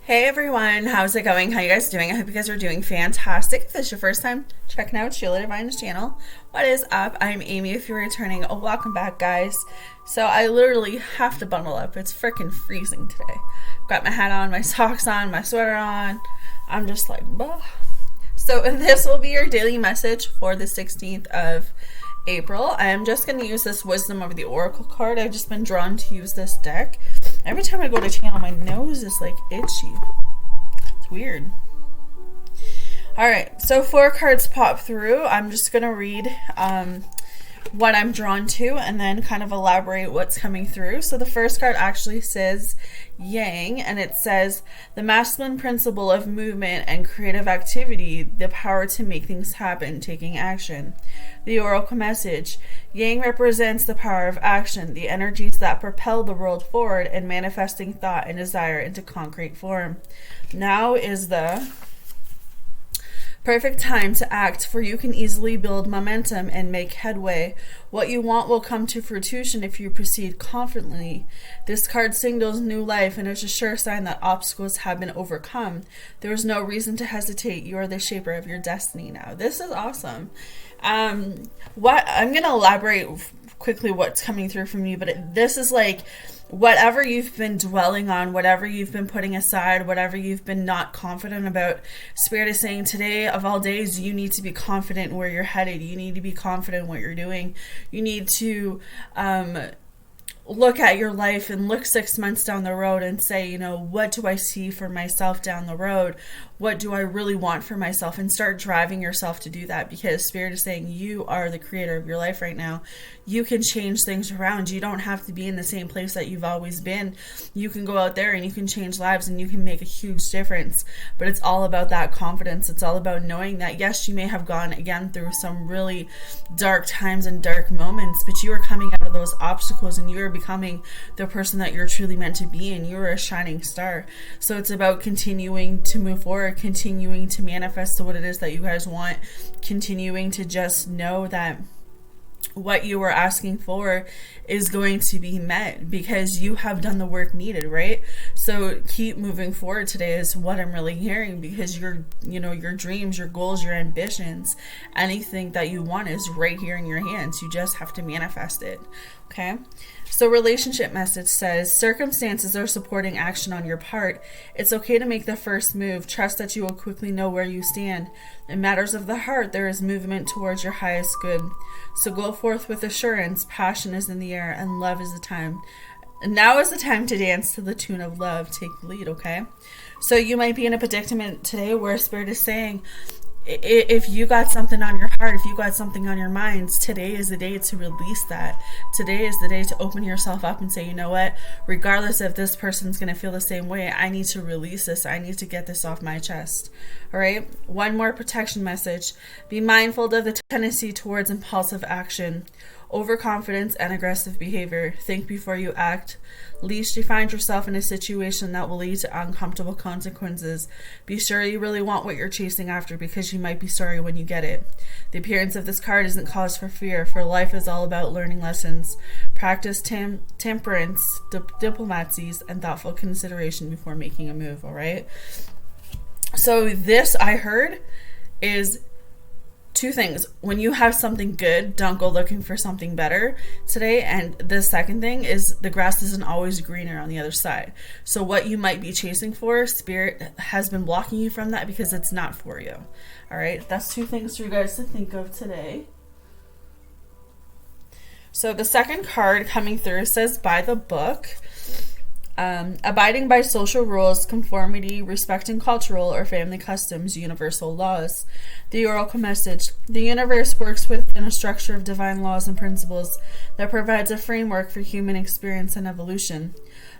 Hey everyone, how's it going? How you guys doing? I hope you guys are doing fantastic. If this is your first time checking out Sheila Divine's channel, what is up? I'm Amy. If you're returning, welcome back, guys. So I literally have to bundle up. It's freaking freezing today. I've got my hat on, my socks on, my sweater on. I'm just like, bah. So this will be your daily message for the 16th of April. I am just going to use this Wisdom of the Oracle card. I've just been drawn to use this deck. Every time I go to channel, my nose is like itchy. It's weird. Alright, so 4 cards pop through. I'm just going to read what I'm drawn to and then kind of elaborate what's coming through. So the first card actually says Yang, and it says the masculine principle of movement and creative activity, the power to make things happen, taking action. The oracle message: Yang represents the power of action, the energies that propel the world forward and manifesting thought and desire into concrete form. Now is the perfect time to act, for you can easily build momentum and make headway. What you want will come to fruition if you proceed confidently. This card signals new life and is a sure sign that obstacles have been overcome. There is no reason to hesitate. You are the shaper of your destiny now. This is awesome. What I'm going to elaborate quickly what's coming through from you, but this is like whatever you've been dwelling on, whatever you've been putting aside, whatever you've been not confident about. Spirit is saying today of all days, you need to be confident in where you're headed. You need to be confident in what you're doing. You need to look at your life and look 6 months down the road and say, you know, what do I see for myself down the road? What do I really want for myself? And start driving yourself to do that, because Spirit is saying you are the creator of your life right now. You can change things around. You don't have to be in the same place that you've always been. You can go out there and you can change lives and you can make a huge difference. But it's all about that confidence. It's all about knowing that, yes, you may have gone again through some really dark times and dark moments, but you are coming out of those obstacles and you are becoming the person that you're truly meant to be, and you're a shining star. So it's about continuing to move forward, continuing to manifest what it is that you guys want, continuing to just know that what you were asking for is going to be met because you have done the work needed, right? So keep moving forward today is what I'm really hearing, because your dreams, your goals, your ambitions, anything that you want is right here in your hands. You just have to manifest it. Okay. So relationship message says circumstances are supporting action on your part. It's okay to make the first move. Trust that you will quickly know where you stand. In matters of the heart, there is movement towards your highest good. So go forth with assurance. Passion is in the air and love is the time. Now is the time to dance to the tune of love. Take the lead, okay? So you might be in a predicament today where Spirit is saying, if you got something on your heart, if you got something on your minds, today is the day to release that. Today is the day to open yourself up and say, you know what, regardless if this person's going to feel the same way, I need to release this. I need to get this off my chest. All right. One more protection message. Be mindful of the tendency towards impulsive action, overconfidence, and aggressive behavior. Think before you act, lest you find yourself in a situation that will lead to uncomfortable consequences. Be sure you really want what you're chasing after, because you might be sorry when you get it. The appearance of this card isn't cause for fear, for life is all about learning lessons. Practice temperance, diplomacies, and thoughtful consideration before making a move, all right? So this, I heard, is 2 things. When you have something good, don't go looking for something better today. And the second thing is the grass isn't always greener on the other side. So what you might be chasing for, Spirit has been blocking you from that because it's not for you. All right. That's 2 things for you guys to think of today. So the second card coming through says by the book. Abiding by social rules, conformity, respecting cultural or family customs, universal laws. The oracle message: the universe works within a structure of divine laws and principles that provides a framework for human experience and evolution.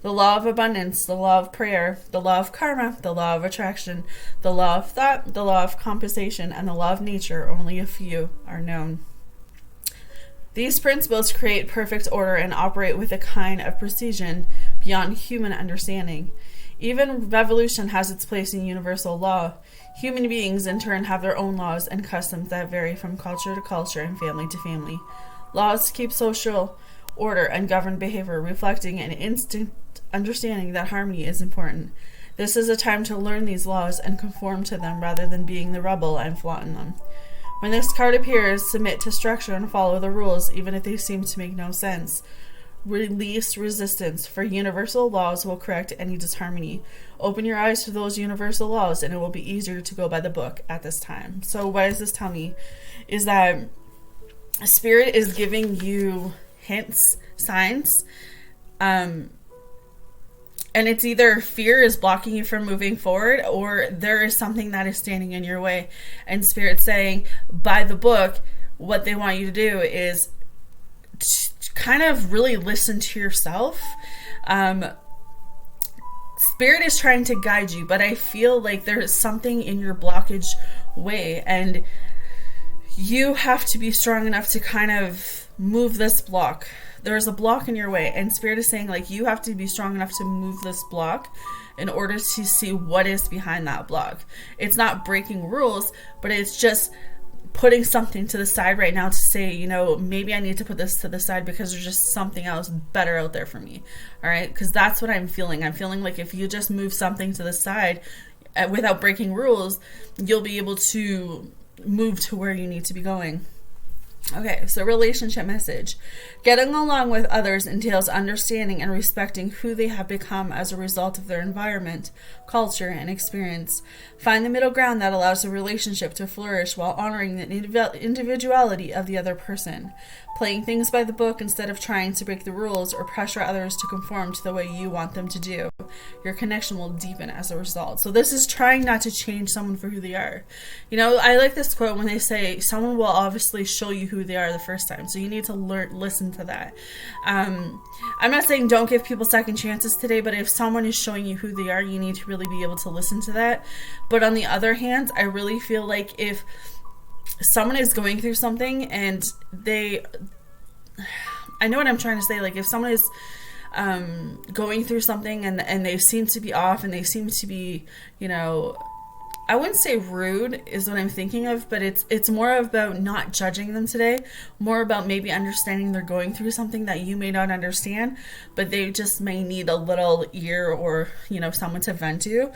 The law of abundance, the law of prayer, the law of karma, the law of attraction, the law of thought, the law of compensation, and the law of nature, only a few are known. These principles create perfect order and operate with a kind of precision beyond human understanding. Even revolution has its place in universal law. Human beings, in turn, have their own laws and customs that vary from culture to culture and family to family. Laws keep social order and govern behavior, reflecting an instinct understanding that harmony is important. This is a time to learn these laws and conform to them rather than being the rebel and flaunting them. When this card appears, submit to structure and follow the rules, even if they seem to make no sense. Release resistance, for universal laws will correct any disharmony. Open your eyes to those universal laws, and it will be easier to go by the book at this time. So what does this tell me? Is that Spirit is giving you hints, signs, and it's either fear is blocking you from moving forward, or there is something that is standing in your way. And Spirit's saying, by the book, what they want you to do is kind of really listen to yourself. Spirit is trying to guide you, but I feel like there's something in your blockage way, and you have to be strong enough to kind of move this block. There's a block in your way, and Spirit is saying, like, you have to be strong enough to move this block in order to see what is behind that block. It's not breaking rules, but it's just putting something to the side right now to say, you know, maybe I need to put this to the side because there's just something else better out there for me. All right, because that's what I'm feeling. I'm feeling like if you just move something to the side without breaking rules, you'll be able to move to where you need to be going. Okay, so relationship message. Getting along with others entails understanding and respecting who they have become as a result of their environment, culture, and experience. Find the middle ground that allows the relationship to flourish while honoring the individuality of the other person. Playing things by the book instead of trying to break the rules or pressure others to conform to the way you want them to do. Your connection will deepen as a result. So this is trying not to change someone for who they are. You know, I like this quote when they say, someone will obviously show you who they are the first time. So you need to listen to that. I'm not saying don't give people second chances today, but if someone is showing you who they are, you need to really be able to listen to that. But on the other hand, I really feel like if someone is going through something and I know what I'm trying to say, like if someone is going through something and they seem to be off and they seem to be, you know, I wouldn't say rude is what I'm thinking of, but it's more about not judging them today, more about maybe understanding they're going through something that you may not understand, but they just may need a little ear or, you know, someone to vent to.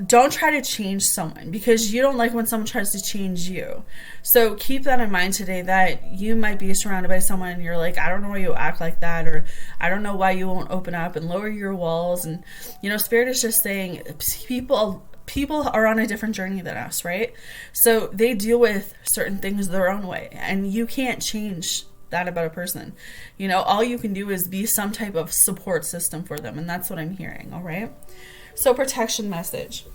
Don't try to change someone because you don't like when someone tries to change you. So keep that in mind today, that you might be surrounded by someone and you're like, I don't know why you act like that, or I don't know why you won't open up and lower your walls. And, you know, Spirit is just saying people are on a different journey than us, right? So they deal with certain things their own way, and you can't change that about a person. You know, all you can do is be some type of support system for them, and that's what I'm hearing, all right? So protection message.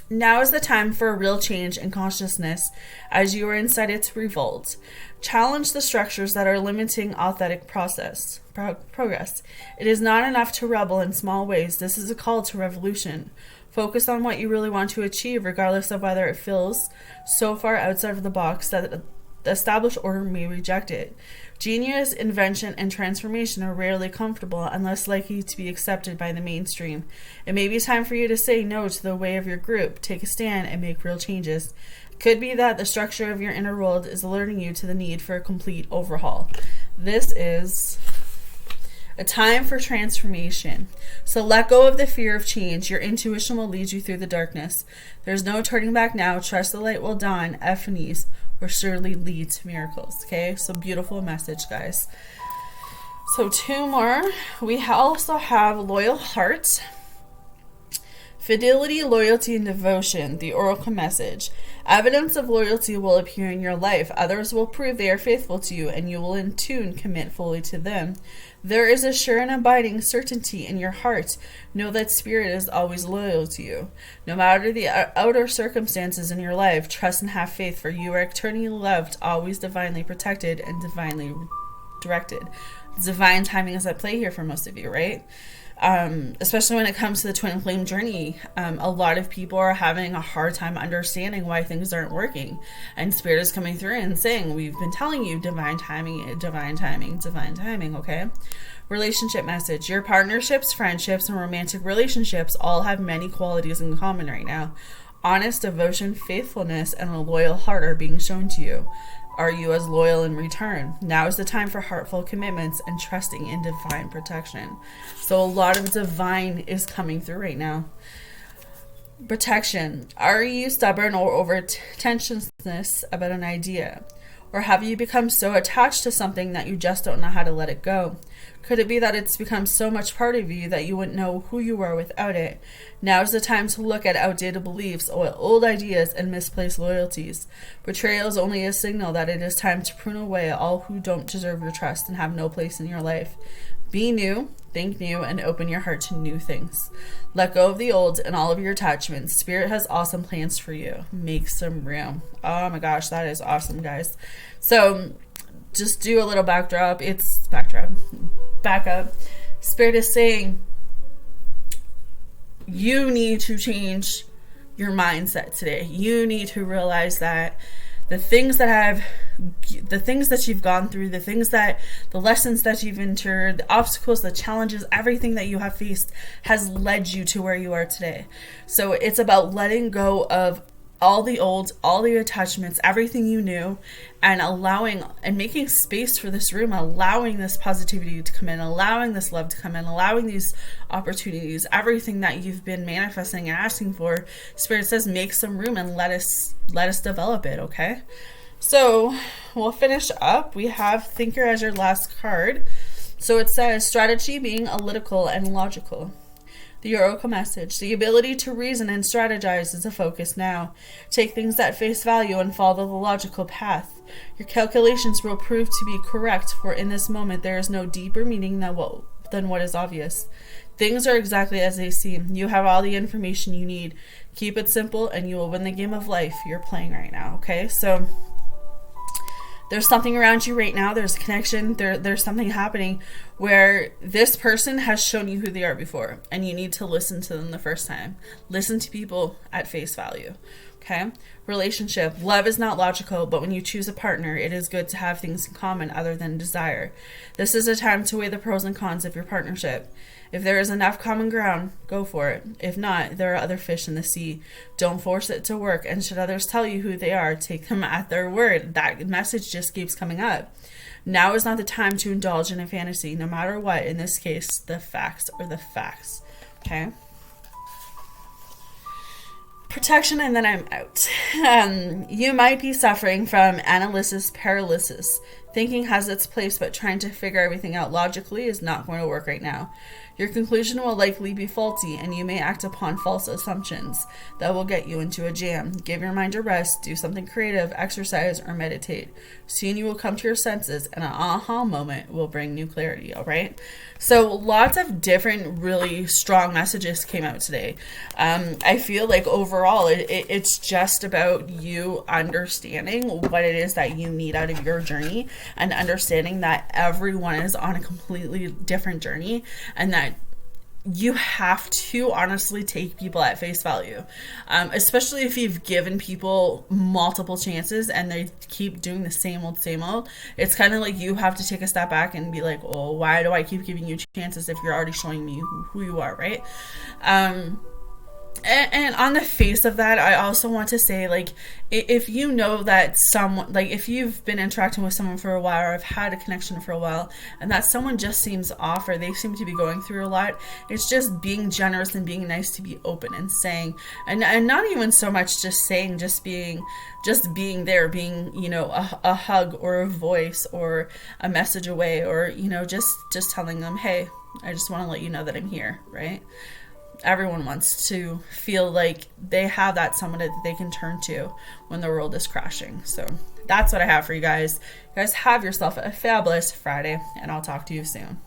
Now is the time for a real change in consciousness as you are incited to revolt. Challenge the structures that are limiting authentic progress. It is not enough to rebel in small ways. This is a call to revolution. Focus on what you really want to achieve, regardless of whether it feels so far outside of the box that the established order may reject it. Genius, invention, and transformation are rarely comfortable and less likely to be accepted by the mainstream. It may be time for you to say no to the way of your group, take a stand, and make real changes. It could be that the structure of your inner world is alerting you to the need for a complete overhaul. This is a time for transformation. So let go of the fear of change. Your intuition will lead you through the darkness. There's no turning back now. Trust the light will dawn. Epiphanies will surely lead to miracles. Okay, so beautiful message, guys. So 2 more. We also have loyal heart, fidelity, loyalty, and devotion. The oracle message. Evidence of loyalty will appear in your life. Others will prove they are faithful to you, and you will in turn commit fully to them. There is a sure and abiding certainty in your heart. Know that Spirit is always loyal to you. No matter the outer circumstances in your life, trust and have faith, for you are eternally loved, always divinely protected, and divinely directed. Divine timing is at play here for most of you, right? Especially when it comes to the twin flame journey. A lot of people are having a hard time understanding why things aren't working, and Spirit is coming through and saying, we've been telling you divine timing, divine timing, divine timing. Okay. Relationship message. Your partnerships, friendships, and romantic relationships all have many qualities in common right now. Honest devotion, faithfulness, and a loyal heart are being shown to you. Are you as loyal in return? Now is the time for heartfelt commitments and trusting in divine protection. So a lot of divine is coming through right now. Protection. Are you stubborn or over tensiousness about an idea? Or have you become so attached to something that you just don't know how to let it go? Could it be that it's become so much part of you that you wouldn't know who you are without it? Now is the time to look at outdated beliefs or old ideas and misplaced loyalties. Betrayal is only a signal that it is time to prune away all who don't deserve your trust and have no place in your life. Be new, think new, and open your heart to new things. Let go of the old and all of your attachments. Spirit has awesome plans for you. Make some room. Oh my gosh, that is awesome, guys. So just do a little back up. Spirit is saying you need to change your mindset today. You need to realize that the things that you've gone through, the lessons that you've endured, the obstacles, the challenges, everything that you have faced has led you to where you are today. So it's about letting go of all the old, all the attachments, everything you knew, and allowing and making space for this room, allowing this positivity to come in, allowing this love to come in, allowing these opportunities, everything that you've been manifesting and asking for. Spirit says make some room and let us develop it, okay? So we'll finish up. We have Thinker as your last card. So it says strategy being analytical and logical. The Oracle message. The ability to reason and strategize is a focus now. Take things at face value and follow the logical path. Your calculations will prove to be correct, for in this moment there is no deeper meaning than what is obvious. Things are exactly as they seem. You have all the information you need. Keep it simple and you will win the game of life you're playing right now, okay? So there's something around you right now. There's a connection. There's something happening where this person has shown you who they are before, and you need to listen to them the first time. Listen to people at face value. Okay? Relationship. Love is not logical, but when you choose a partner, it is good to have things in common other than desire. This is a time to weigh the pros and cons of your partnership. If there is enough common ground, go for it. If not, there are other fish in the sea. Don't force it to work, and should others tell you who they are, take them at their word. That message just keeps coming up. Now is not the time to indulge in a fantasy, no matter what. In this case, the facts are the facts. Okay? Protection, and then I'm out. You might be suffering from analysis paralysis. Thinking has its place, but trying to figure everything out logically is not going to work right now. Your conclusion will likely be faulty, and you may act upon false assumptions that will get you into a jam. Give your mind a rest, do something creative, exercise, or meditate. Soon you will come to your senses, and an aha moment will bring new clarity, all right? So lots of different really strong messages came out today. I feel like overall it's just about you understanding what it is that you need out of your journey, and understanding that everyone is on a completely different journey, and that you have to honestly take people at face value, especially if you've given people multiple chances and they keep doing the same old. It's kind of like you have to take a step back and be like, oh, why do I keep giving you chances if you're already showing me who you are, right? And on the face of that, I also want to say, like, if you know that someone, like, if you've been interacting with someone for a while, or have had a connection for a while, and that someone just seems off, or they seem to be going through a lot, it's just being generous and being nice to be open and saying, and not even so much just saying, just being there, being, you know, a hug or a voice or a message away, or, you know, just telling them, hey, I just want to let you know that I'm here, right? Everyone wants to feel like they have that someone that they can turn to when the world is crashing. So that's what I have for you guys. You guys have yourself a fabulous Friday, and I'll talk to you soon.